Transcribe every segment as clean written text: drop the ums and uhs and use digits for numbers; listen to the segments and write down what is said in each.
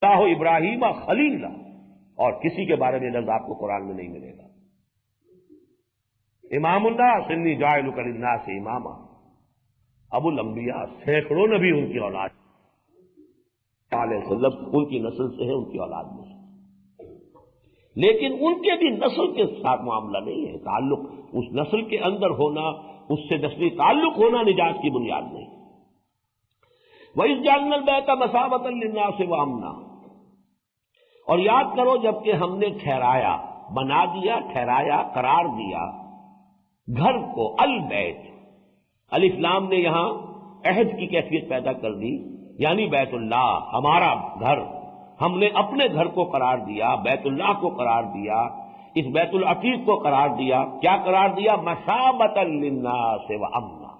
اللہ ابراہیم خلیلا، اور کسی کے بارے میں لفظ آپ کو قرآن میں نہیں ملے گا۔ امام الناس انی جاعلک للناس اماما، ابو الانبیاء سینکڑوں نبی ان کی اولاد علیہ وسلم ان کی نسل سے ہے، ان کی اولاد میں سے، لیکن ان کے بھی نسل کے ساتھ معاملہ نہیں ہے، تعلق اس نسل کے اندر ہونا، اس سے نسلی تعلق ہونا نجات کی بنیاد نہیں۔ وَإِذْ جَعَلْنَا الْبَيْتَ مَثَابَةً لِلنَّاسِ وَأَمْنًا، اور یاد کرو جب کہ ہم نے ٹھہرایا، بنا دیا، ٹھہرایا، قرار دیا گھر کو، البیت، الف لام نے یہاں عہد کی کیفیت پیدا کر دی، یعنی بیت اللہ، ہمارا گھر، ہم نے اپنے گھر کو قرار دیا، بیت اللہ کو قرار دیا، اس بیت العتیق کو قرار دیا، کیا قرار دیا؟ مثابۃ للناس وامنا۔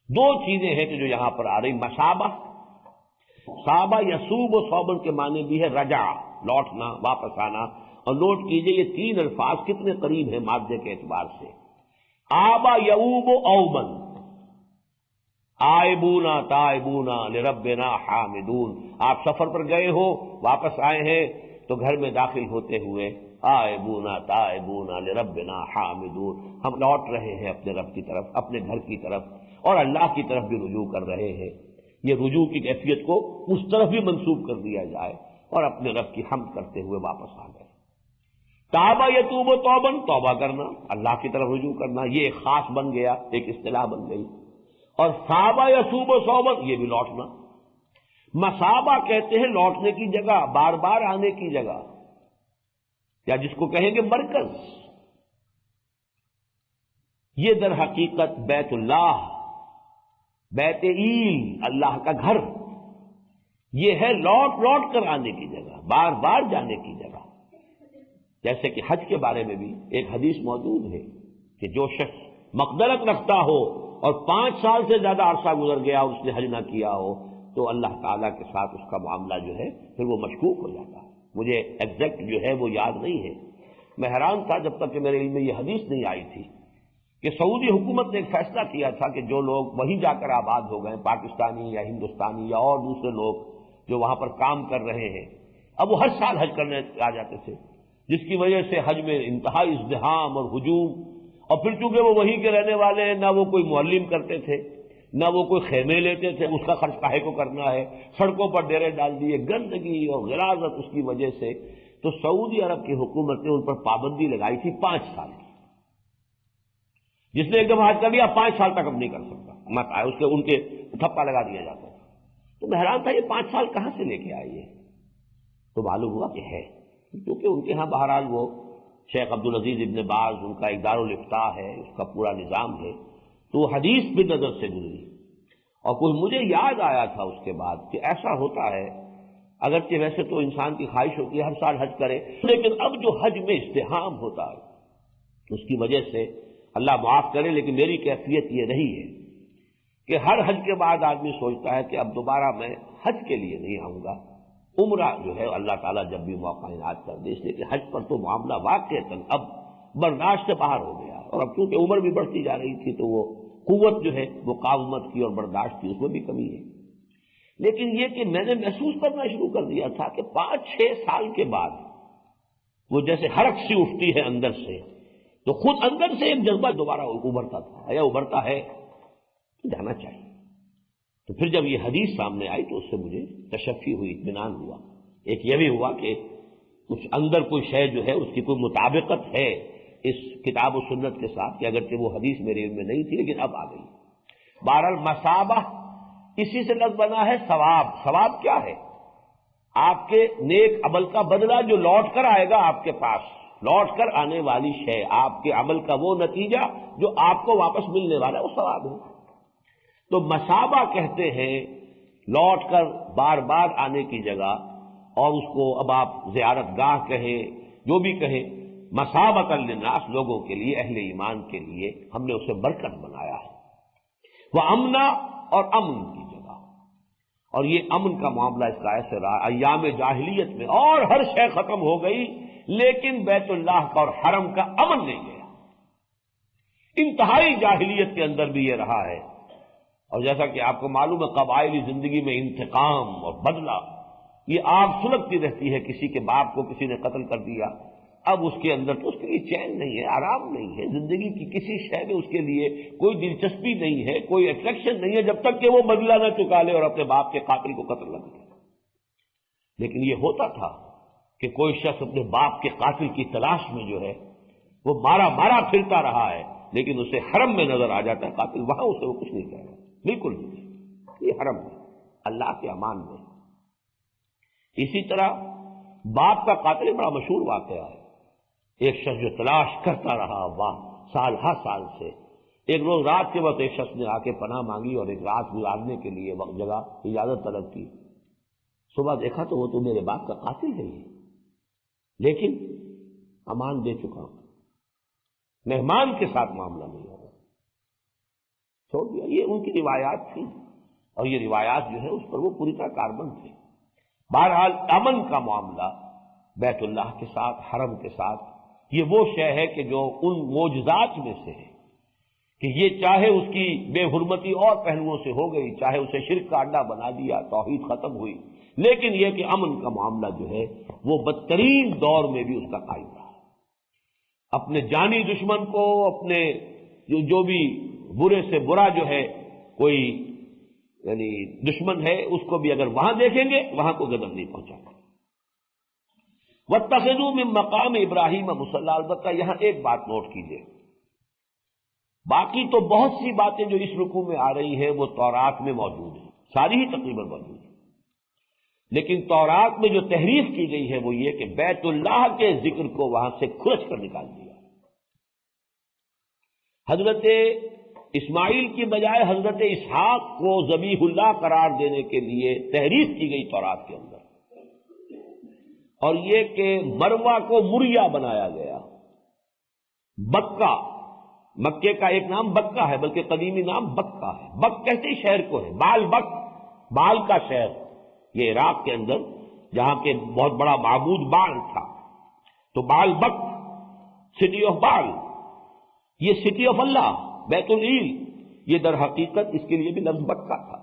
دو چیزیں ہیں کہ جو یہاں پر آ رہی، مثابہ، صابہ یسوب و صوبن کے معنی بھی ہے رجع، لوٹنا، واپس آنا، اور نوٹ کیجئے یہ تین الفاظ کتنے قریب ہیں مادے کے اعتبار سے، آبا یعوب و اوبن، آئبونا تائبونا لربنا حامدون، آپ سفر پر گئے ہو، واپس آئے ہیں تو گھر میں داخل ہوتے ہوئے آئبونا تائبونا لربنا حامدون، ہم لوٹ رہے ہیں اپنے رب کی طرف، اپنے گھر کی طرف، اور اللہ کی طرف بھی رجوع کر رہے ہیں۔ یہ رجوع کی کیفیت کو اس طرف بھی منسوب کر دیا جائے، اور اپنے رب کی حمد کرتے ہوئے واپس آ گئے۔ تابا یتوب و توبن، توبہ کرنا، اللہ کی طرف رجوع کرنا، یہ ایک خاص بن گیا، ایک اصطلاح بن گئی، اور صابہ یسوب و صوبن، یہ بھی لوٹنا۔ مثابہ کہتے ہیں لوٹنے کی جگہ، بار بار آنے کی جگہ، یا جس کو کہیں گے مرکز۔ یہ در حقیقت بیت اللہ، بیت ایل، اللہ کا گھر، یہ ہے لوٹ لوٹ کر آنے کی جگہ، بار بار جانے کی جگہ۔ جیسے کہ حج کے بارے میں بھی ایک حدیث موجود ہے کہ جو شخص مقدرت رکھتا ہو اور 5 سال سے زیادہ عرصہ گزر گیا اور اس نے حج نہ کیا ہو، تو اللہ تعالیٰ کے ساتھ اس کا معاملہ جو ہے پھر وہ مشکوک ہو جاتا ہے۔ مجھے ایگزیکٹ جو ہے وہ یاد نہیں ہے، میں حیران تھا جب تک کہ میرے علم میں یہ حدیث نہیں آئی تھی کہ سعودی حکومت نے ایک فیصلہ کیا تھا کہ جو لوگ وہیں جا کر آباد ہو گئے، پاکستانی یا ہندوستانی یا اور دوسرے لوگ جو وہاں پر کام کر رہے ہیں، اب وہ ہر سال حج کرنے آ جاتے تھے، جس کی وجہ سے حج میں انتہائی ازدحام اور ہجوم، اور پھر چونکہ وہ وہیں کے رہنے والے ہیں، نہ وہ کوئی معلم کرتے تھے، نہ وہ کوئی خیمے لیتے تھے، اس کا خرچ کاہے کو کرنا ہے، سڑکوں پر ڈیرے ڈال دیے، گندگی اور غلاظت اس کی وجہ سے، تو سعودی عرب کی حکومت نے ان پر پابندی لگائی تھی 5 سال کی۔ جس نے ایک دم حج کر لیا 5 سال تک اب نہیں کر سکتا، مت آئے، اس کے ان کے تھپا لگا دیا جاتا تھا۔ تو میں حیران تھا یہ 5 سال کہاں سے لے کے آئے یہ؟ تو معلوم ہوا کہ ہے، کیونکہ ان کے ہاں بہرحال وہ شیخ عبدالعزیز ابن باز، ان کا ایک دارالافتاء ہے، اس کا پورا نظام ہے، تو وہ حدیث بھی نظر سے گزری، اور کچھ مجھے یاد آیا تھا اس کے بعد کہ ایسا ہوتا ہے، اگرچہ ویسے تو انسان کی خواہش ہوتی ہے ہر سال حج کرے، لیکن اب جو حج میں ازدحام ہوتا ہے اس کی وجہ سے اللہ معاف کرے، لیکن میری کیفیت یہ رہی ہے کہ ہر حج کے بعد آدمی سوچتا ہے کہ اب دوبارہ میں حج کے لیے نہیں آؤں گا، عمرہ جو ہے اللہ تعالیٰ جب بھی موقع عنایت کر دے، اس لیے کہ حج پر تو معاملہ واقعتاً اب برداشت سے باہر ہو گیا، اور اب چونکہ عمر بھی بڑھتی جا رہی تھی تو وہ قوت جو ہے مقاومت کی اور برداشت کی اس میں بھی کمی ہے۔ لیکن یہ کہ میں نے محسوس کرنا شروع کر دیا تھا کہ 5-6 سال کے بعد وہ جیسے حرک سی اٹھتی ہے اندر سے، تو خود اندر سے ایک جذبہ دوبارہ ابھرتا تھا یا ابھرتا ہے، جانا چاہیے۔ تو پھر جب یہ حدیث سامنے آئی تو اس سے مجھے تشفی ہوئی، اطمینان ہوا۔ ایک یہ بھی ہوا کہ کچھ اندر کوئی شے جو ہے اس کی کوئی مطابقت ہے اس کتاب و سنت کے ساتھ، کہ اگرچہ وہ حدیث میرے علم میں نہیں تھی لیکن اب آ گئی۔ بہرحال مثابہ اسی سے لفظ بنا ہے ثواب۔ ثواب کیا ہے؟ آپ کے نیک عمل کا بدلہ جو لوٹ کر آئے گا آپ کے پاس، لوٹ کر آنے والی شے، آپ کے عمل کا وہ نتیجہ جو آپ کو واپس ملنے والا ہے، وہ ثواب ہے۔ تو مثابہ کہتے ہیں لوٹ کر بار بار آنے کی جگہ، اور اس کو اب آپ زیارت گاہ کہیں، جو بھی کہیں، مثابۃ للناس، لوگوں کے لیے، اہل ایمان کے لیے ہم نے اسے برکت بنایا ہے۔ وہ امنا، اور امن کی جگہ، اور یہ امن کا معاملہ اس کا ایسے رہا ایام جاہلیت میں، اور ہر شے ختم ہو گئی لیکن بیت اللہ کا اور حرم کا امن نہیں گیا۔ انتہائی جاہلیت کے اندر بھی یہ رہا ہے، اور جیسا کہ آپ کو معلوم ہے قبائلی زندگی میں انتقام اور بدلہ یہ آگ سلگتی رہتی ہے، کسی کے باپ کو کسی نے قتل کر دیا، اب اس کے اندر تو اس کے لیے چین نہیں ہے، آرام نہیں ہے، زندگی کی کسی شے میں اس کے لیے کوئی دلچسپی نہیں ہے، کوئی اٹریکشن نہیں ہے، جب تک کہ وہ بدلہ نہ چکا لے اور اپنے باپ کے قاتل کو قتل نہ کرے۔ لیکن یہ ہوتا تھا کہ کوئی شخص اپنے باپ کے قاتل کی تلاش میں جو ہے وہ مارا مارا پھرتا رہا ہے، لیکن اسے حرم میں نظر آ جاتا ہے قاتل، وہاں اسے وہ کچھ نہیں کہہ رہا، بالکل نہیں، یہ حرم ہے، اللہ کے امان میں۔ اسی طرح باپ کا قاتل بڑا مشہور واقعہ ہے، ایک شخص جو تلاش کرتا رہا سال ہر سال سے، ایک روز رات کے وقت ایک شخص نے آ کے پناہ مانگی اور ایک رات گزارنے کے لیے وقت جگہ اجازت طلب کی۔ صبح دیکھا تو وہ تو میرے باپ کا قاتل ہے، لیکن امان دے چکا ہوں، مہمان کے ساتھ معاملہ نہیں ہوگا، چھوڑ دیا۔ یہ ان کی روایات تھی، اور یہ روایات جو ہے اس پر وہ پوری طرح کاربند تھے۔ بہرحال امن کا معاملہ بیت اللہ کے ساتھ، حرم کے ساتھ، یہ وہ شے ہے کہ جو ان معجزات میں سے ہے کہ یہ چاہے اس کی بے حرمتی اور پہلوؤں سے ہو گئی، چاہے اسے شرک کا اڈا بنا دیا، توحید ختم ہوئی، لیکن یہ کہ امن کا معاملہ جو ہے وہ بدترین دور میں بھی اس کا قائم رہا۔ اپنے جانی دشمن کو، اپنے جو بھی برے سے برا جو ہے کوئی یعنی دشمن ہے، اس کو بھی اگر وہاں دیکھیں گے وہاں کو گدن نہیں پہنچا گا۔ وَاتَّخِذُوا مِن مَّقَامِ إِبْرَاهِيمَ مُصَلًّى، البتہ یہاں ایک بات نوٹ کیجیے، باقی تو بہت سی باتیں جو اس رکوع میں آ رہی ہیں وہ تورات میں موجود ہیں، ساری ہی تقریباً موجود ہیں، لیکن تورات میں جو تحریف کی گئی ہے وہ یہ کہ بیت اللہ کے ذکر کو وہاں سے کھرچ کر نکال دیا۔ حضرت اسماعیل کی بجائے حضرت اسحاق کو ذبیح اللہ قرار دینے کے لیے تحریف کی گئی تورات کے اندر، اور یہ کہ مروا کو مریا بنایا گیا، بکہ، مکے کا ایک نام بکہ ہے، بلکہ قدیمی نام بکہ ہے، بک کہتے شہر کو ہے، بال بک، بال کا شہر، یہ عراق کے اندر جہاں کے بہت بڑا معبود بال تھا، تو بال بک، سٹی آف بال، یہ سٹی آف اللہ، بیت العیل، یہ در حقیقت اس کے لیے بھی لفظ بکہ تھا،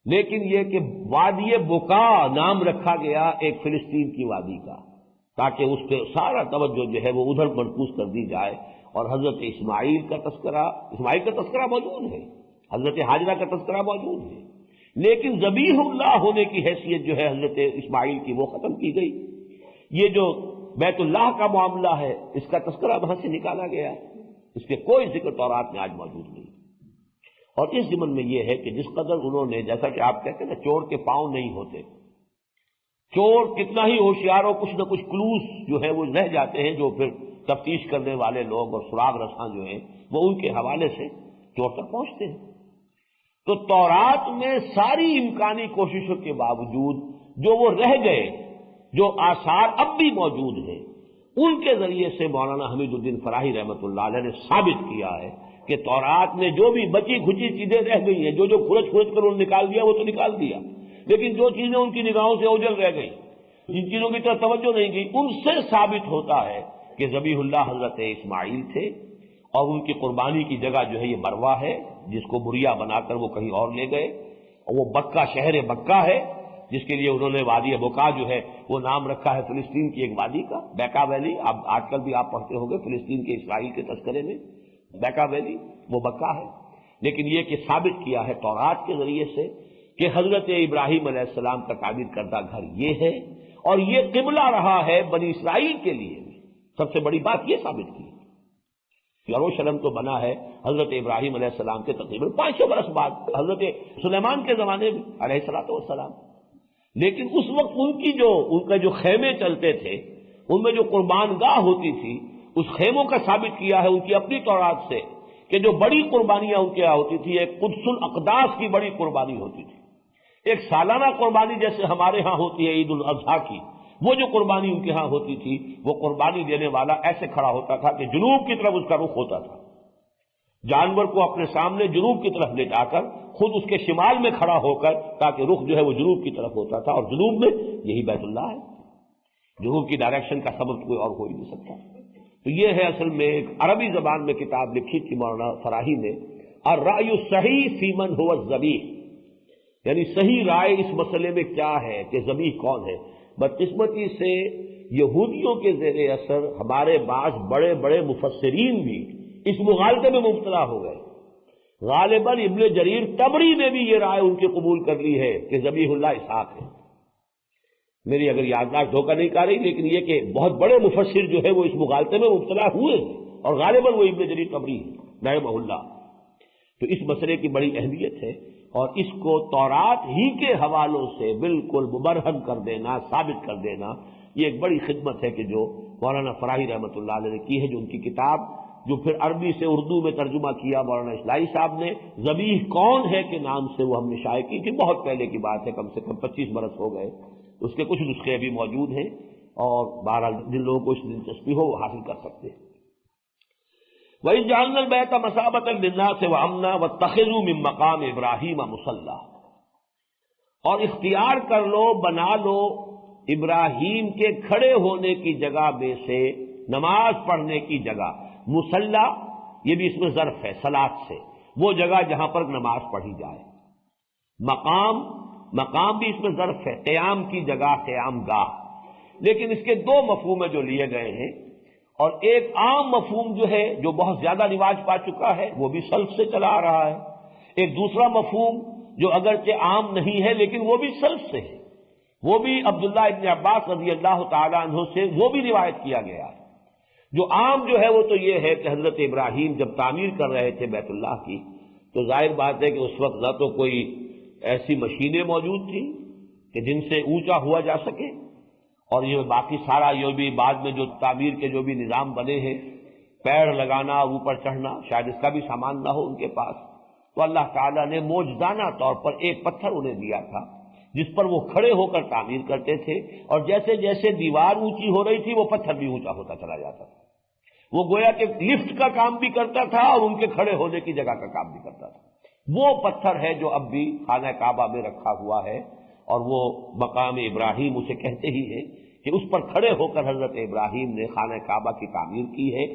لیکن یہ کہ وادی بکا نام رکھا گیا ایک فلسطین کی وادی کا، تاکہ اس پہ سارا توجہ جو ہے وہ ادھر مرکوز کر دی جائے، اور حضرت اسماعیل کا تذکرہ موجود ہے، حضرت حاجرہ کا تذکرہ موجود ہے، لیکن ذبیح اللہ ہونے کی حیثیت جو ہے حضرت اسماعیل کی وہ ختم کی گئی۔ یہ جو بیت اللہ کا معاملہ ہے اس کا تذکرہ وہاں سے نکالا گیا، اس کے کوئی ذکر تورات میں آج موجود نہیں۔ اور اس ضمن میں یہ ہے کہ جس قدر انہوں نے، جیسا کہ آپ کہتے ہیں نا چور کے پاؤں نہیں ہوتے، چور کتنا ہی ہوشیار ہو کچھ نہ کچھ کلوز جو ہے وہ رہ جاتے ہیں، جو پھر تفتیش کرنے والے لوگ اور سراغ رساں جو ہیں وہ ان کے حوالے سے چور تک پہنچتے ہیں۔ تو تورات میں ساری امکانی کوششوں کے باوجود جو وہ رہ گئے، جو آثار اب بھی موجود ہیں، ان کے ذریعے سے مولانا حمید الدین فراہی رحمۃ اللہ علیہ نے ثابت کیا ہے کہ تورات میں جو بھی بچی کھچی چیزیں رہ گئی ہیں، جو کھرچ کھرچ کر انہوں نے نکال دیا وہ تو نکال دیا، لیکن جو چیزیں ان کی نگاہوں سے اوجھل رہ گئی، جن چیزوں کی طرف توجہ نہیں گئی، ان سے ثابت ہوتا ہے کہ ذبیح اللہ حضرت اسماعیل تھے، اور ان کی قربانی کی جگہ جو ہے یہ مروا ہے، جس کو مریا بنا کر وہ کہیں اور لے گئے، اور وہ بکہ شہر بکہ ہے جس کے لیے انہوں نے وادی بکا جو ہے وہ نام رکھا ہے فلسطین کی ایک وادی کا، بیکا ویلی، اب آج کل بھی آپ پڑھتے ہوں گے فلسطین کے اسرائیل کے تذکرے میں بیکا ویلی وہ بکا ہے۔ لیکن یہ کہ ثابت کیا ہے تورات کے ذریعے سے کہ حضرت ابراہیم علیہ السلام کا تعمیر کردہ گھر یہ ہے، اور یہ قبلہ رہا ہے بنی اسرائیل کے لیے بھی۔ سب سے بڑی بات یہ ثابت کی، یروشلم تو بنا ہے حضرت ابراہیم علیہ السلام کے تقریباً 500 برس بعد، حضرت سلیمان کے زمانے میں علیہ الصلوۃ والسلام، لیکن اس وقت ان کے جو خیمے چلتے تھے، ان میں جو قربان گاہ ہوتی تھی، اس خیموں کا ثابت کیا ہے ان کی اپنی تورات سے کہ جو بڑی قربانیاں ان کے یہاں ہوتی تھی، ایک قدس الاقداس کی بڑی قربانی ہوتی تھی، ایک سالانہ قربانی جیسے ہمارے ہاں ہوتی ہے عید الاضحیٰ کی، وہ جو قربانی ان کے ہاں ہوتی تھی، وہ قربانی دینے والا ایسے کھڑا ہوتا تھا کہ جنوب کی طرف اس کا رخ ہوتا تھا، جانور کو اپنے سامنے جنوب کی طرف لے جا کر خود اس کے شمال میں کھڑا ہو کر، تاکہ رخ جو ہے وہ جنوب کی طرف ہوتا تھا، اور جنوب میں یہی بیت اللہ ہے، جنوب کی ڈائریکشن کا سبب کوئی اور ہو ہی نہیں سکتا۔ تو یہ ہے اصل میں ایک عربی زبان میں کتاب لکھی تھی مولانا فراہی نے، الرأی الصحیح فی من هو الذبیح، یعنی صحیح رائے اس مسئلے میں کیا ہے کہ ذبیح کون ہے۔ بدقسمتی سے یہودیوں کے زیر اثر ہمارے بعض بڑے بڑے مفسرین بھی اس مغالطے میں مبتلا ہو گئے۔ غالباً ابن جریر طبری نے بھی یہ رائے ان کی قبول کر لی ہے کہ ذبیح اللہ اسحاق ہے۔ میری اگر یادداشت دھوکہ نہیں کر رہی، لیکن یہ کہ بہت بڑے مفسر جو ہے وہ اس مغالطے میں مبتلا ہوئے ہیں، اور غالباً وہ ابن جریر طبری ہے رحمہ اللہ۔ تو اس مسئلے کی بڑی اہمیت ہے، اور اس کو تورات ہی کے حوالوں سے بالکل مبرہن کر دینا، ثابت کر دینا، یہ ایک بڑی خدمت ہے کہ جو مولانا فراہی رحمۃ اللہ علیہ نے کی ہے، جو ان کی کتاب جو پھر عربی سے اردو میں ترجمہ کیا مولانا اصلاحی صاحب نے، ذبیح کون ہے کے نام سے وہ ہم نے شائع کی تھی، بہت پہلے کی بات ہے، کم سے کم 25 برس ہو گئے۔ اس کے کچھ نسخے بھی موجود ہیں، اور بہرحال جن لوگوں کو اس دلچسپی ہو وہ حاصل کر سکتے ہیں۔ وَإِذْ جَعَلْنَا الْبَيْتَ مَثَابَةً لِلنَّاسِ وَأَمْنًا وَاتَّخِذُوا مِن مَّقَامِ إِبْرَاهِيمَ مُصَلًّى، اور اختیار کر لو، بنا لو ابراہیم کے کھڑے ہونے کی جگہ میں سے نماز پڑھنے کی جگہ۔ مصلی یہ بھی اس میں ظرف ہے صلاۃ سے، وہ جگہ جہاں پر نماز پڑھی جائے۔ مقام بھی اس میں ظرف ہے، قیام کی جگہ، قیام گاہ۔ لیکن اس کے دو مفہوم جو لیے گئے ہیں، اور ایک عام مفہوم جو ہے جو بہت زیادہ رواج پا چکا ہے، وہ بھی سلف سے چلا آ رہا ہے۔ ایک دوسرا مفہوم جو اگرچہ عام نہیں ہے لیکن وہ بھی سلف سے ہے، وہ بھی عبداللہ ابن عباس رضی اللہ تعالیٰ عنہ سے وہ بھی روایت کیا گیا ہے۔ جو عام جو ہے وہ تو یہ ہے کہ حضرت ابراہیم جب تعمیر کر رہے تھے بیت اللہ کی، تو ظاہر بات ہے کہ اس وقت نہ تو کوئی ایسی مشینیں موجود تھیں کہ جن سے اونچا ہوا جا سکے، اور یہ باقی سارا یہ بھی بعد میں جو تعمیر کے جو بھی نظام بنے ہیں، پیر لگانا، اوپر چڑھنا، شاید اس کا بھی سامان نہ ہو ان کے پاس۔ تو اللہ تعالیٰ نے موجزانہ طور پر ایک پتھر انہیں دیا تھا جس پر وہ کھڑے ہو کر تعمیر کرتے تھے، اور جیسے جیسے دیوار اونچی ہو رہی تھی وہ پتھر بھی اونچا ہوتا چلا جاتا تھا۔ وہ گویا کہ لفٹ کا کام بھی کرتا تھا اور ان کے کھڑے ہونے کی جگہ کا کام بھی کرتا تھا۔ وہ پتھر ہے جو اب بھی خانہ کعبہ میں رکھا ہوا ہے، اور وہ مقام ابراہیم اسے کہتے ہی ہیں کہ اس پر کھڑے ہو کر حضرت ابراہیم نے خانہ کعبہ کی تعمیر کی ہے،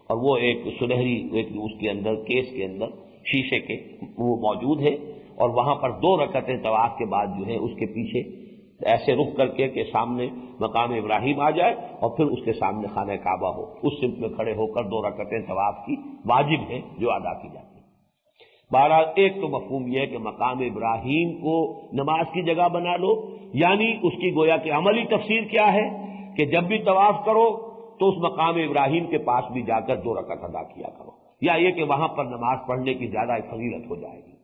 اور وہ ایک سنہری اس کے اندر کیس کے اندر شیشے کے وہ موجود ہے، اور وہاں پر 2 رکعتیں طواف کے بعد جو ہے اس کے پیچھے ایسے رخ کر کے کہ سامنے مقام ابراہیم آ جائے اور پھر اس کے سامنے خانہ کعبہ ہو، اس سمت میں کھڑے ہو کر 2 رکعتیں طواف کی واجب ہیں جو ادا کی جاتی ہیں۔ بہرحال ایک تو مفہوم یہ ہے کہ مقام ابراہیم کو نماز کی جگہ بنا لو، یعنی اس کی گویا کہ عملی تفسیر کیا ہے کہ جب بھی طواف کرو تو اس مقام ابراہیم کے پاس بھی جا کر 2 رکعت ادا کیا کرو، یا یہ کہ وہاں پر نماز پڑھنے کی زیادہ فضیلت ہو جائے گی۔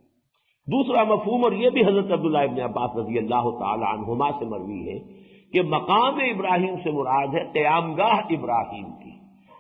دوسرا مفہوم، اور یہ بھی حضرت عبداللہ ابن عباس رضی اللہ تعالی عنہما سے مروی ہے، کہ مقام ابراہیم سے مراد ہے قیام گاہ ابراہیم کی۔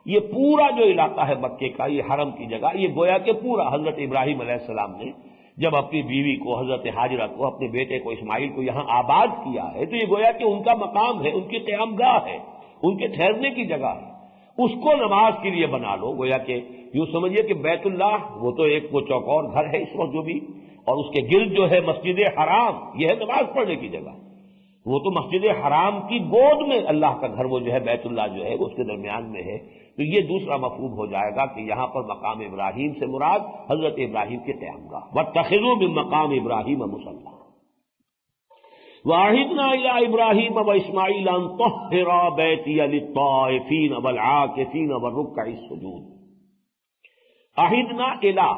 یہ پورا جو علاقہ ہے مکے کا، یہ حرم کی جگہ، یہ گویا کہ پورا حضرت ابراہیم علیہ السلام نے جب اپنی بیوی کو حضرت حاجرہ کو، اپنے بیٹے کو اسماعیل کو یہاں آباد کیا ہے، تو یہ گویا کہ ان کا مقام ہے، ان کی قیام گاہ ہے، ان کے ٹھہرنے کی جگہ ہے۔ اس کو نماز کے لیے بنا لو، گویا کہ یوں سمجھیے کہ بیت اللہ وہ تو ایک وہ چوکور گھر ہے اس وقت جو بھی، اور اس کے گرد جو ہے مسجد حرام، یہ ہے نماز پڑھنے کی جگہ۔ وہ تو مسجد حرام کی گود میں اللہ کا گھر وہ جو ہے بیت اللہ جو ہے اس کے درمیان میں ہے۔ تو یہ دوسرا مفہوم ہو جائے گا کہ یہاں پر مقام ابراہیم سے مراد حضرت ابراہیم کے قیام گاہ۔ وَاتَّخِذُوا مِن مَّقَامِ إِبْرَاهِيمَ مُصَلًّى وَعَهِدْنَا إِلَىٰ إِبْرَاهِيمَ وَإِسْمَاعِيلَ أَن طَهِّرَا بَيْتِيَ لِلطَّائِفِينَ وَالْعَاكِفِينَ وَالرُّكَّعِ السُّجُودِ۔ عہدنا الہ،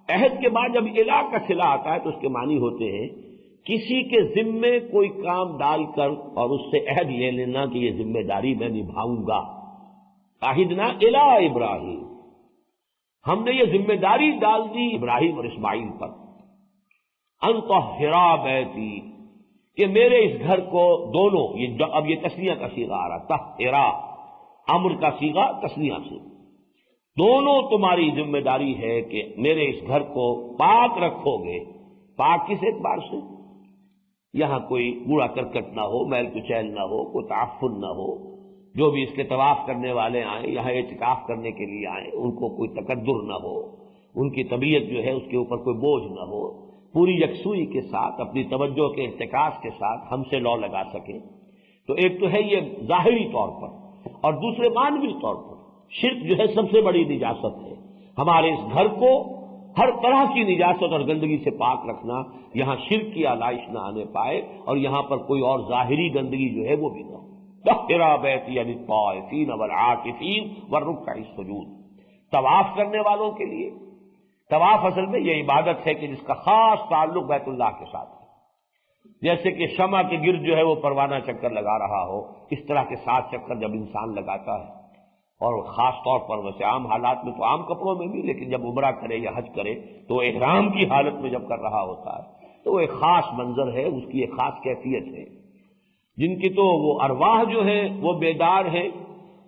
عہد کے بعد جب الہ کا صلہ آتا ہے تو اس کے معنی ہوتے ہیں کسی کے ذمے کوئی کام ڈال کر اور اس سے عہد لے لینا کہ یہ ذمہ داری میں نبھاؤں گا۔ عہدنا الہ ابراہیم، ہم نے یہ ذمہ داری ڈال دی ابراہیم اور اسماعیل پر، ان طہرا بیتی، کہ میرے اس گھر کو دونوں، اب یہ تسنیہ کا صیغہ آ رہا، طہرا امر کا صیغہ تسنیہ سے، دونوں تمہاری ذمہ داری ہے کہ میرے اس گھر کو پاک رکھو گے۔ پاک کس اعتبار سے؟ یہاں کوئی کوڑا کرکٹ نہ ہو، میل کچیل نہ ہو، کوئی تعفن نہ ہو، جو بھی اس کے طواف کرنے والے آئیں، یہاں اعتکاف کرنے کے لیے آئیں، ان کو کوئی تکدر نہ ہو، ان کی طبیعت جو ہے اس کے اوپر کوئی بوجھ نہ ہو، پوری یکسوئی کے ساتھ اپنی توجہ کے ارتکاز کے ساتھ ہم سے لو لگا سکیں۔ تو ایک تو ہے یہ ظاہری طور پر، اور دوسرے معنوی طور پر شرک جو ہے سب سے بڑی نجاست ہے۔ ہمارے اس گھر کو ہر طرح کی نجاست اور گندگی سے پاک رکھنا، یہاں شرک کی آلائش نہ آنے پائے، اور یہاں پر کوئی اور ظاہری گندگی جو ہے وہ بھی نہ ہو۔ طہر بیتی للطائفین والعاکفین والرکع السجود، طواف کرنے والوں کے لیے، طواف اصل میں یہ عبادت ہے کہ جس کا خاص تعلق بیت اللہ کے ساتھ ہے، جیسے کہ شمع کے گرد جو ہے وہ پروانہ چکر لگا رہا ہو، اس طرح کے 7 چکر جب انسان لگاتا ہے، اور خاص طور پر ویسے عام حالات میں تو عام کپڑوں میں بھی، لیکن جب عمرہ کرے یا حج کرے تو احرام کی حالت میں جب کر رہا ہوتا ہے تو وہ ایک خاص منظر ہے، اس کی ایک خاص کیفیت ہے۔ جن کی تو وہ ارواح جو ہے وہ بیدار ہے،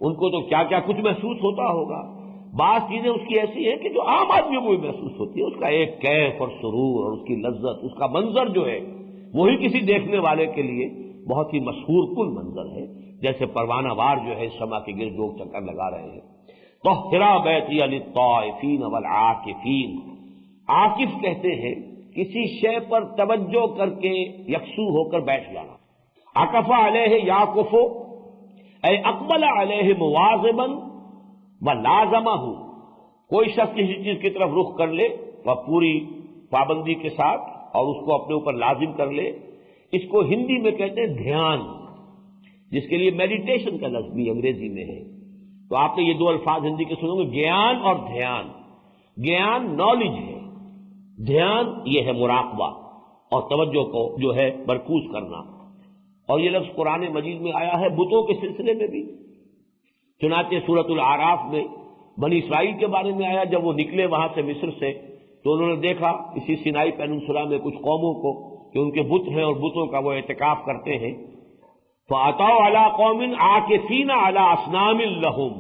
ان کو تو کیا کیا کچھ محسوس ہوتا ہوگا، بعض چیزیں اس کی ایسی ہیں کہ جو عام آدمی کو بھی محسوس ہوتی ہے، اس کا ایک کیف اور سرور اور اس کی لذت، اس کا منظر جو ہے وہی کسی دیکھنے والے کے لیے بہت ہی مسحور کن منظر ہے، جیسے پروانہ وار جو ہے شمع کے گرد لوگ چکر لگا رہے ہیں۔ طہر بیتی للطائفین والعاکفین، عاکف کہتے ہیں کسی شے پر توجہ کر کے یکسو ہو کر بیٹھ جانا۔ عکف علیہ یعکف اے اقبل علیہ مواظبا ولازمہ، کوئی شخص کسی چیز کی طرف رخ کر لے وہ پوری پابندی کے ساتھ اور اس کو اپنے اوپر لازم کر لے، اس کو ہندی میں کہتے ہیں دھیان، جس کے لیے میڈیٹیشن کا لفظ بھی انگریزی میں ہے۔ تو آپ نے یہ 2 الفاظ ہندی کے سنو گے، گیان اور دھیان۔ گیان نالج ہے، دھیان یہ ہے مراقبہ اور توجہ کو جو ہے مرکوز کرنا، اور یہ لفظ قرآن مجید میں آیا ہے بتوں کے سلسلے میں بھی۔ چنانچہ سورۃ الاعراف میں بنی اسرائیل کے بارے میں آیا، جب وہ نکلے وہاں سے مصر سے تو انہوں نے دیکھا اسی سینائی پیننسولا میں کچھ قوموں کو کہ ان کے بت ہیں اور بتوں کا وہ اعتکاف کرتے ہیں۔ فَأَتَوْا عَلَىٰ قَوْمٍ عَاكِفِينَ عَلَىٰ أَصْنَامٍ لَهُمْ،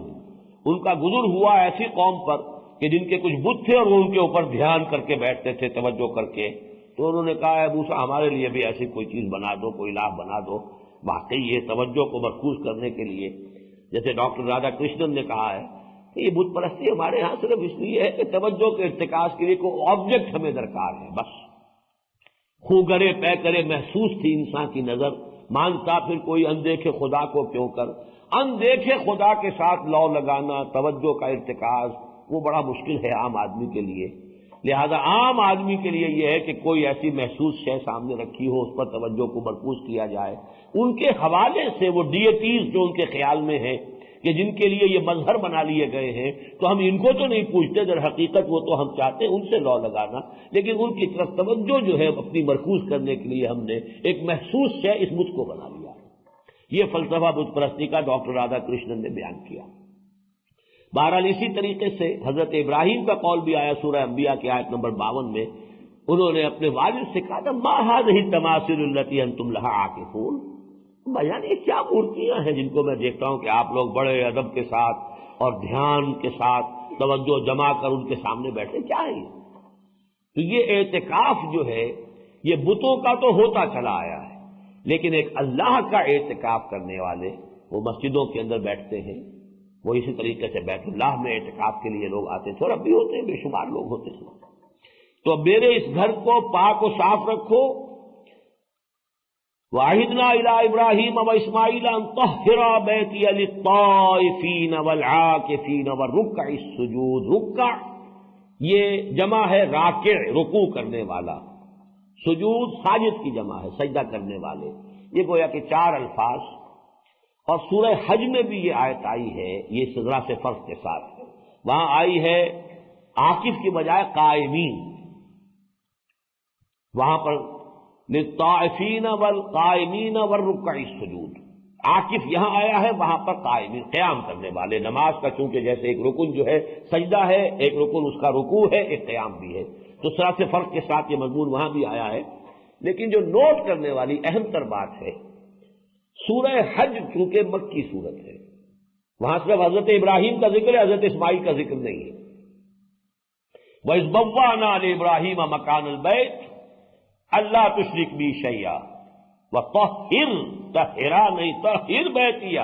ان کا گزر ہوا ایسی قوم پر کہ جن کے کچھ بت تھے اور وہ ان کے اوپر دھیان کر کے بیٹھتے تھے، توجہ کر کے۔ تو انہوں نے کہا اے موسیٰ ہمارے لیے بھی ایسی کوئی چیز بنا دو، کوئی الہ بنا دو۔ واقعی یہ توجہ کو مرکوز کرنے کے لیے، جیسے ڈاکٹر رادھا کرشنن نے کہا ہے کہ یہ بت پرستی ہمارے ہاں صرف اس لیے ہے کہ توجہ کے ارتکاز کے لیے کوئی آبجیکٹ ہمیں درکار ہے، بس خوں گرے پے کرے محسوس تھی انسان کی نظر، مانتا پھر کوئی اندیکھے خدا کو کیوں کر۔ اندیکھے خدا کے ساتھ لو لگانا، توجہ کا ارتکاز، وہ بڑا مشکل ہے عام آدمی کے لیے۔ لہذا عام آدمی کے لیے یہ ہے کہ کوئی ایسی محسوس شے سامنے رکھی ہو، اس پر توجہ کو مرکوز کیا جائے۔ ان کے حوالے سے وہ ڈیٹیز جو ان کے خیال میں ہیں کہ جن کے لیے یہ مظہر بنا لیے گئے ہیں، تو ہم ان کو تو نہیں پوچھتے، در حقیقت وہ تو ہم چاہتے ہیں ان سے لو لگانا، لیکن ان کی طرف توجہ جو ہے اپنی مرکوز کرنے کے لیے ہم نے ایک محسوس شے اس بت کو بنا لیا۔ یہ فلسفہ بت پرستی کا ڈاکٹر رادھا کرشنن نے بیان کیا۔ بہرحال اسی طریقے سے حضرت ابراہیم کا قول بھی آیا سورہ انبیاء کی آیت نمبر 52 میں، انہوں نے اپنے والد سے کہا تھا ما هذه التماثيل التي انتم لها عاكفون، بیان یہ کیا مورتیاں ہیں جن کو میں دیکھتا ہوں کہ آپ لوگ بڑے ادب کے ساتھ اور دھیان کے ساتھ توجہ جما کر ان کے سامنے بیٹھے، کیا ہے یہ؟ تو یہ اعتکاف جو ہے یہ بتوں کا تو ہوتا چلا آیا ہے، لیکن ایک اللہ کا اعتکاف کرنے والے وہ مسجدوں کے اندر بیٹھتے ہیں، وہ اسی طریقے سے بیت اللہ میں اعتکاف کے لیے لوگ آتے تھے، اور اب بھی ہوتے ہیں، بے شمار لوگ ہوتے تھے۔ تو میرے اس گھر کو پاک و صاف رکھو۔ وَعَهِدْنَا إِلَىٰ إِبْرَاهِيمَ وَإِسْمَاعِيلَ أَن طَهِّرَا بَيْتِيَ لِلطَّائِفِينَ وَالْعَاكِفِينَ وَالرُّكَّعِ السُّجُودِ۔ رکع یہ جمع ہے راکع، رکوع کرنے والا، سجود ساجد کی جمع ہے، سجدہ کرنے والے۔ یہ گویا کہ 4 الفاظ، اور سورہ حج میں بھی یہ آیت آئی ہے، یہ ذرا سے فرق کے ساتھ وہاں آئی ہے عاکف کی بجائے قائمین، وہاں پر للطائفین والقائمین والرکع السجود، عاکف یہاں آیا ہے، وہاں پر قائمین قیام کرنے والے۔ نماز کا چونکہ جیسے ایک رکن جو ہے سجدہ ہے، ایک رکن اس کا رکوع ہے، ایک قیام بھی ہے، تو ذرا سے فرق کے ساتھ یہ مضمون وہاں بھی آیا ہے۔ لیکن جو نوٹ کرنے والی اہم تر بات ہے، سورہ حج چونکہ مکی سورت ہے، وہاں صرف حضرت ابراہیم کا ذکر ہے، حضرت اسماعیل کا ذکر نہیں ہے۔ وَإِذْ بَوَّأْنَا لِإِبْرَاهِيمَ مَكَانَ الْبَيْتِ أَلَّا تُشْرِكْ بِي شَيْئًا وَطَهِّرْ طَهِّرَا نہیں طَهِّرْ بَيْتِيَ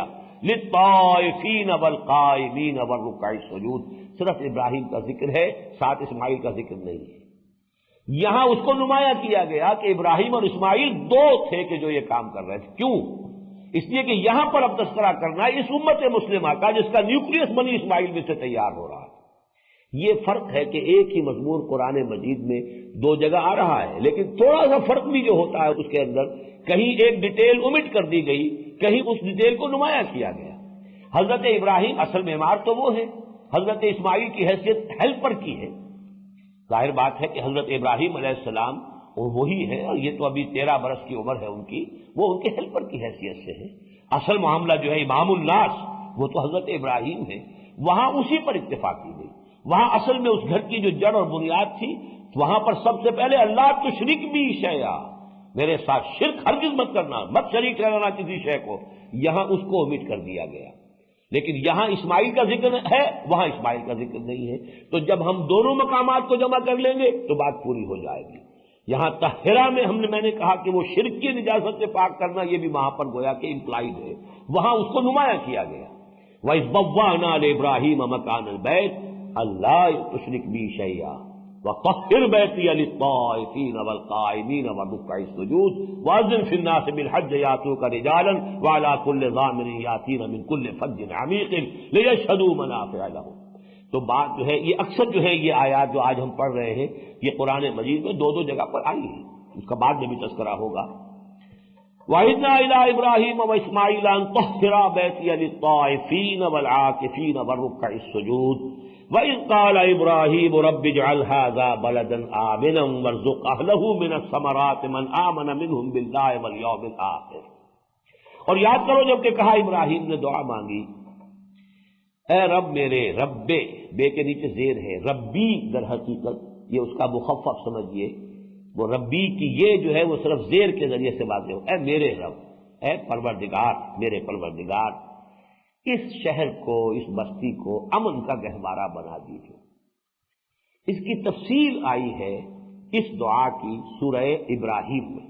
لِلطَّائِفِينَ وَالْقَائِمِينَ وَالرُّكَعِ السُّجُودِ، صرف ابراہیم کا ذکر ہے، ساتھ اسماعیل کا ذکر نہیں ہے۔ یہاں اس کو نمایاں کیا گیا کہ ابراہیم اور اسماعیل 2 تھے کہ جو یہ کام کر رہے تھے۔ کیوں؟ اس لیے کہ یہاں پر اب تذکرہ کرنا اس امت مسلمہ کا جس کا نیوکلیس بنی اسماعیل میں سے تیار ہو رہا ہے، یہ فرق ہے کہ ایک ہی مضمون قرآن مجید میں دو جگہ آ رہا ہے، لیکن تھوڑا سا فرق بھی جو ہوتا ہے اس کے اندر، کہیں ایک ڈیٹیل omit کر دی گئی، کہیں اس ڈیٹیل کو نمایاں کیا گیا۔ حضرت ابراہیم اصل معمار تو وہ ہے، حضرت اسماعیل کی حیثیت ہیلپر کی ہے۔ ظاہر بات ہے کہ حضرت ابراہیم علیہ السلام وہی ہے، اور یہ تو ابھی 13 برس کی عمر ہے ان کی، وہ ان کے ہیلپر کی حیثیت سے ہے۔ اصل معاملہ جو ہے امام الناس وہ تو حضرت ابراہیم ہے، وہاں اسی پر اتفاق کی گئی۔ وہاں اصل میں اس گھر کی جو جڑ اور بنیاد تھی، وہاں پر سب سے پہلے اللہ تشرک بھی شیئا، میرے ساتھ شرک ہرگز مت کرنا، مت شریک ٹھہرانا کسی شے کو، یہاں اس کو omit کر دیا گیا۔ لیکن یہاں اسماعیل کا ذکر ہے، وہاں اسماعیل کا ذکر نہیں ہے، تو جب ہم دونوں مقامات کو جمع کر لیں گے تو بات پوری ہو جائے گی۔ یہاں طاہرہ میں میں نے کہا کہ وہ شرک کی نجاست سے پاک کرنا، یہ بھی وہاں پر گویا کہ امپلائڈ ہے، وہاں اس کو نمایاں کیا گیا۔ وَإِذْ بَوَّأْنَا لِإِبْرَاهِيمَ مَكَانَ الْبَيْتِ أَلَّا تُشْرِكْ بِي شَيْئًا وَطَهِّرْ بَيْتِيَ لِلطَّائِفِينَ وَالْقَائِمِينَ وَالرُّكَّعِ السُّجُودِ وَأَذِّنْ فِي النَّاسِ بِالْحَجِّ يَأْتُوكَ رِجَالًا وَعَلَىٰ كُلِّ ضَامِرٍ يَأْتِينَ مِنْ كُلِّ فَجٍّ عَمِيقٍ لِيَشْهَدُوا مَنَافِعَ لَهُمْ۔ تو بات جو ہے یہ اکثر جو ہے یہ آیات جو آج ہم پڑھ رہے ہیں یہ قرآن مجید میں دو جگہ پر آئی ہے، اس کا بعد میں بھی تذکرہ ہوگا۔ وَإِذْ إِلَىٰ إِبْرَاهِيمَ وَإِسْمَاعِيلَ أَن طَهِّرَا بَيْتِيَ لِلطَّائِفِينَ وَالْعَاكِفِينَ وَالرُّكَّعِ السُّجُودِ وَإِذْ قَالَ إِبْرَاهِيمُ رَبِّ اجْعَلْ هَٰذَا بَلَدًا آمِنًا وَارْزُقْ أَهْلَهُ مِنَ الثَّمَرَاتِ مَنْ آمَنَ مِنْهُمْ بِاللَّهِ وَالْيَوْمِ الْآخِرِ۔ اور یاد کرو جب کہ کہا ابراہیم نے دعا مانگی، اے رب میرے، رب بے کے نیچے زیر ہے، ربی در حقیقت یہ اس کا مخفف سمجھیے، وہ ربی کی یہ جو ہے وہ صرف زیر کے ذریعے سے واضح ہو، اے میرے رب، اے پروردگار، میرے پروردگار، اس شہر کو، اس بستی کو امن کا گہوارہ بنا دیجیے۔ اس کی تفصیل آئی ہے اس دعا کی سورہ ابراہیم میں۔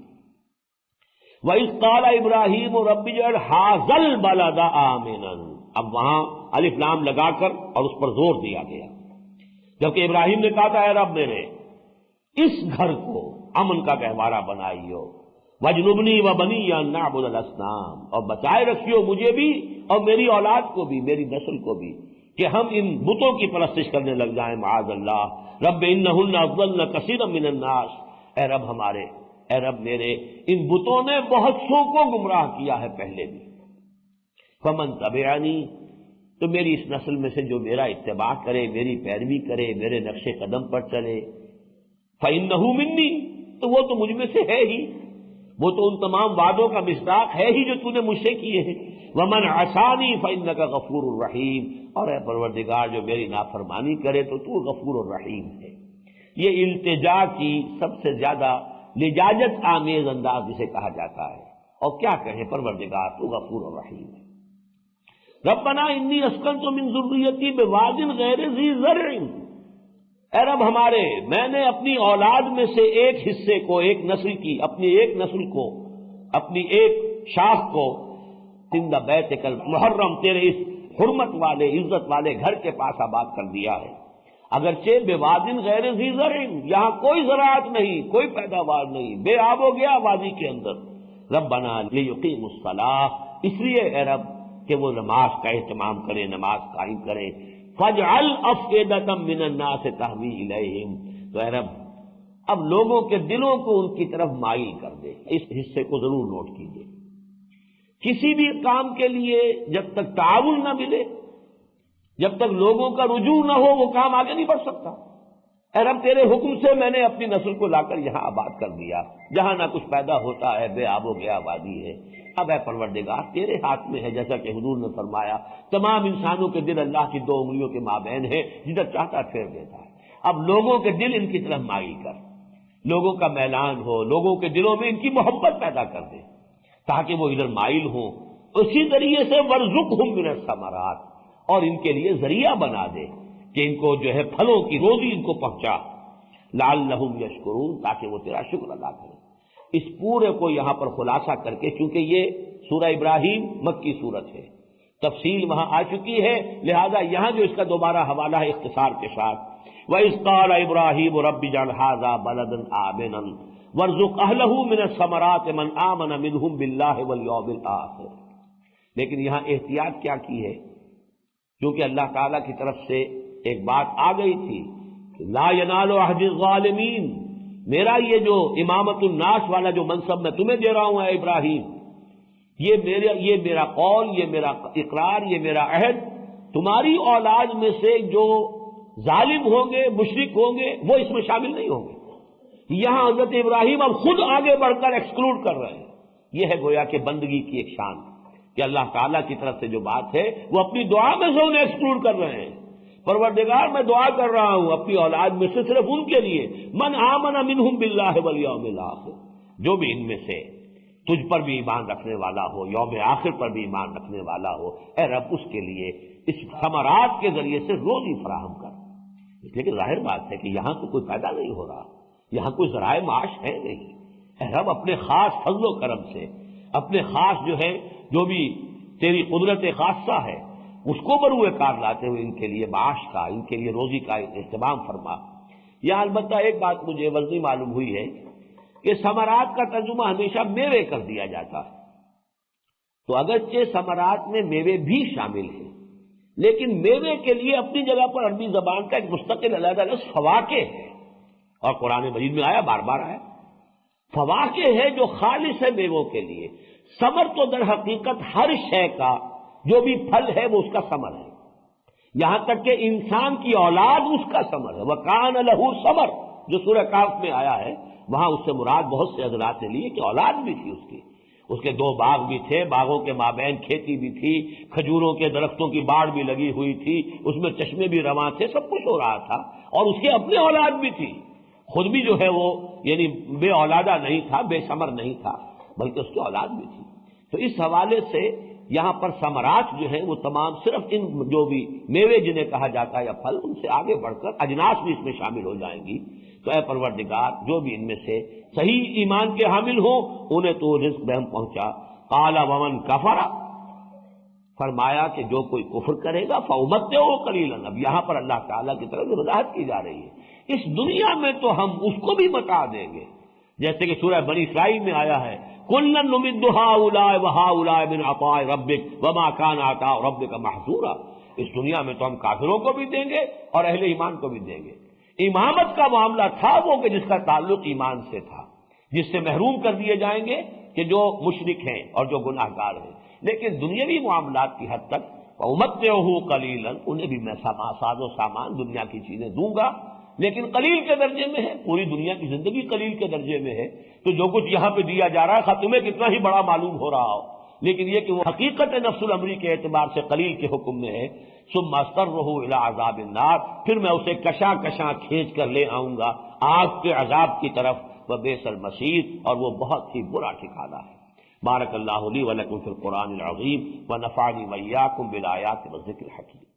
وَإِذْ قَالَ إِبْرَاهِيمُ رَبِّ اجْعَلْ هَٰذَا الْبَلَدَ آمِنًا، اب وہاں الف لام لگا کر اور اس پر زور دیا گیا، جبکہ ابراہیم نے کہا تھا اے رب میرے اس گھر کو امن کا گہوارہ بنائیو، وَاجْنُبْنِي وَبَنِيَّ أَن نَّعْبُدَ الْأَصْنَامَ، اور بچائے رکھیو مجھے بھی اور میری اولاد کو بھی، میری نسل کو بھی، کہ ہم ان بتوں کی پرستش کرنے لگ جائیں، معاذ اللہ۔ رب انہن اضللن کثیرا من الناس، اے رب ہمارے، اے رب میرے، ان بتوں نے بہت سو کو گمراہ کیا ہے پہلے بھی۔ فمن تبعنی، تو میری اس نسل میں سے جو میرا اتباع کرے، میری پیروی کرے، میرے نقش قدم پر چلے، فإنہ منی، تو وہ تو مجھ میں سے ہے ہی، وہ تو ان تمام وعدوں کا مصداق ہے ہی جو تو نے مجھ سے کیے ہیں۔ ومن عصانی فإنک غفور الرحیم، اور اے پروردگار جو میری نافرمانی کرے تو تو غفور الرحیم ہے۔ یہ التجا کی سب سے زیادہ لجاجت آمیز انداز جسے کہا جاتا ہے، اور کیا کہیں پروردگار تو غفور الرحیم ہے۔ ربنا انی اسکنت من ذریتی بواد غیر ذی زرع، اے رب ہمارے، میں نے اپنی اولاد میں سے ایک حصے کو، ایک نسل کی، اپنی ایک نسل کو، اپنی ایک شاخ کو عند بیتک المحرم، تیرے اس حرمت والے، عزت والے گھر کے پاس آباد کر دیا ہے، اگرچہ بواد غیر ذی زرع، یہاں کوئی زراعت نہیں، کوئی پیداوار نہیں، بے آب و گیا وادی کے اندر۔ ربنا لیقیموا الصلاۃ، اس لیے اے رب کہ وہ نماز کا اہتمام کرے، نماز قائم کرے۔ فاجعل افئدۃ من الناس تہوی الیہم، تو اے رب اب لوگوں کے دلوں کو ان کی طرف مائل کر دے۔ اس حصے کو ضرور نوٹ کیجیے، کسی بھی کام کے لیے جب تک تعاون نہ ملے، جب تک لوگوں کا رجوع نہ ہو، وہ کام آگے نہیں بڑھ سکتا۔ اے رب تیرے حکم سے میں نے اپنی نسل کو لا کر یہاں آباد کر دیا، جہاں نہ کچھ پیدا ہوتا ہے، بے آب و گیا وادی ہے۔ اب اے پروردگار تیرے ہاتھ میں ہے، جیسا کہ حضور نے فرمایا تمام انسانوں کے دل اللہ کی دو انگلیوں کے مابین ہے، جدھر چاہتا پھیر دیتا ہے۔ اب لوگوں کے دل ان کی طرف مائل کر، لوگوں کا میلان ہو، لوگوں کے دلوں میں ان کی محبت پیدا کر دے تاکہ وہ ادھر مائل ہوں۔ اسی ذریعے سے وَارْزُقْهُم مِّنَ الثَّمَرَاتِ، اور ان کے لیے ذریعہ بنا دے کہ ان کو جو ہے پھلوں کی روزی ان کو پہنچا، لعلہم یشکرون، تاکہ وہ تیرا شکر ادا کریں۔ اس پورے کو یہاں پر خلاصہ کر کے، چونکہ یہ سورہ ابراہیم مکی سورت ہے، تفصیل وہاں آ چکی ہے، لہذا یہاں جو اس کا دوبارہ حوالہ ہے اختصار کے ساتھ، وَإِذْ قَالَ إِبْرَاهِيمُ رَبِّ اجْعَلْ هَٰذَا بَلَدًا آمِنًا وَارْزُقْ أَهْلَهُ مِنَ الثَّمَرَاتِ مَنْ آمَنَ مِنْهُمْ بِاللَّهِ وَالْيَوْمِ الْآخِرِ۔ لیکن یہاں احتیاط کیا کی ہے، کیونکہ اللہ تعالیٰ کی طرف سے ایک بات آ گئی تھی کہ لا ینال عہد الظالمین، میرا یہ جو امامت الناس والا جو منصب میں تمہیں دے رہا ہوں اے ابراہیم، یہ میرا قول، یہ میرا اقرار، یہ میرا عہد، تمہاری اولاد میں سے جو ظالم ہوں گے، مشرک ہوں گے، وہ اس میں شامل نہیں ہوں گے۔ یہاں حضرت ابراہیم اب خود آگے بڑھ کر ایکسکلوڈ کر رہے ہیں۔ یہ ہے گویا کہ بندگی کی ایک شان کہ اللہ تعالیٰ کی طرف سے جو بات ہے وہ اپنی دعا میں سے انہیں ایکسکلوڈ کر رہے ہیں۔ پروردگار میں دعا کر رہا ہوں اپنی اولاد میں سے صرف ان کے لیے، من آمن منہم باللہ والیوم الآخر، جو بھی ان میں سے تجھ پر بھی ایمان رکھنے والا ہو، یوم آخر پر بھی ایمان رکھنے والا ہو، اے رب اس کے لیے اس ثمرات کے ذریعے سے روزی فراہم کر۔ اس لیے کہ ظاہر بات ہے کہ یہاں تو کوئی پیدا نہیں ہو رہا، یہاں کوئی ذرائع معاش ہے نہیں۔ اے رب اپنے خاص فضل و کرم سے، اپنے خاص جو ہے جو بھی تیری قدرت خاصہ ہے اس کو بروئے کار لاتے ہوئے ان کے لیے معاش کا، ان کے لیے روزی کا اہتمام فرما۔ یہاں البتہ ایک بات مجھے وضعی معلوم ہوئی ہے کہ ثمرات کا ترجمہ ہمیشہ میوے کر دیا جاتا ہے، تو اگرچہ ثمرات میں میوے بھی شامل ہیں، لیکن میوے کے لیے اپنی جگہ پر عربی زبان کا ایک مستقل علیحدہ لفظ فواکہ ہے، اور قرآن مجید میں آیا، بار بار آیا۔ فواکہ ہے جو خالص ہے میووں کے لیے۔ ثمر تو در حقیقت ہر شے کا جو بھی پھل ہے وہ اس کا ثمر ہے، یہاں تک کہ انسان کی اولاد اس کا ثمر ہے۔ وَكَانَ لَهُ ثَمَرٌ جو سورہ کہف میں آیا ہے، وہاں اس سے مراد بہت سے حضرات نے لیے کہ اولاد بھی تھی اس کے 2 باغ بھی تھے، باغوں کے مابین کھیتی بھی تھی، کھجوروں کے درختوں کی باڑ بھی لگی ہوئی تھی، اس میں چشمے بھی رواں تھے، سب کچھ ہو رہا تھا، اور اس کے اپنے اولاد بھی تھی، خود بھی جو ہے وہ یعنی بے اولادہ نہیں تھا، بے ثمر نہیں تھا، بلکہ اس کی اولاد بھی تھی۔ تو اس حوالے سے یہاں پر ثمرات جو ہیں وہ تمام صرف ان جو بھی میوے جنہیں کہا جاتا ہے یا پھل، ان سے آگے بڑھ کر اجناس بھی اس میں شامل ہو جائیں گی۔ تو اے پروردگار جو بھی ان میں سے صحیح ایمان کے حامل ہوں انہیں تو رزق بہم پہنچا۔ قال ومن کفر، فرمایا کہ جو کوئی کفر کرے گا فامتعہ قلیلا، اب یہاں پر اللہ تعالیٰ کی طرف وضاحت کی جا رہی ہے، اس دنیا میں تو ہم اس کو بھی متاع دیں گے، جیسے کہ سورہ بنی اسرائیل میں آیا ہے کُلًّا نُمِدُّ ہؤلاء وہؤلاء من عطاء ربک وما کان عطاء ربک محظورا، اس دنیا میں تو ہم کافروں کو بھی دیں گے اور اہل ایمان کو بھی دیں گے۔ امامت کا معاملہ تھا وہ کہ جس کا تعلق ایمان سے تھا، جس سے محروم کر دیے جائیں گے کہ جو مشرک ہیں اور جو گناہ گار ہیں، لیکن دنیاوی معاملات کی حد تک فَأُمَتِّعُهُ قَلِيلًا، انہیں بھی میں ساز و سامان دنیا کی چیزیں دوں گا، لیکن قلیل کے درجے میں ہے، پوری دنیا کی زندگی قلیل کے درجے میں ہے، تو جو کچھ یہاں پہ دیا جا رہا ہے خواہ تمہیں کتنا ہی بڑا معلوم ہو رہا ہو، لیکن یہ کہ وہ حقیقت نفس الامری کے اعتبار سے قلیل کے حکم میں ہے۔ ثم اضطرہ الی عذاب النار، پھر میں اسے کشاں کشاں کھینچ کر لے آؤں گا آگ کے عذاب کی طرف، وبئس المصیر، اور وہ بہت ہی برا ٹھکانہ ہے۔ بارک اللہ لی ولکم فی القرآن العظیم ونفعنی وإیاکم بالآیات والذکر الحکیم۔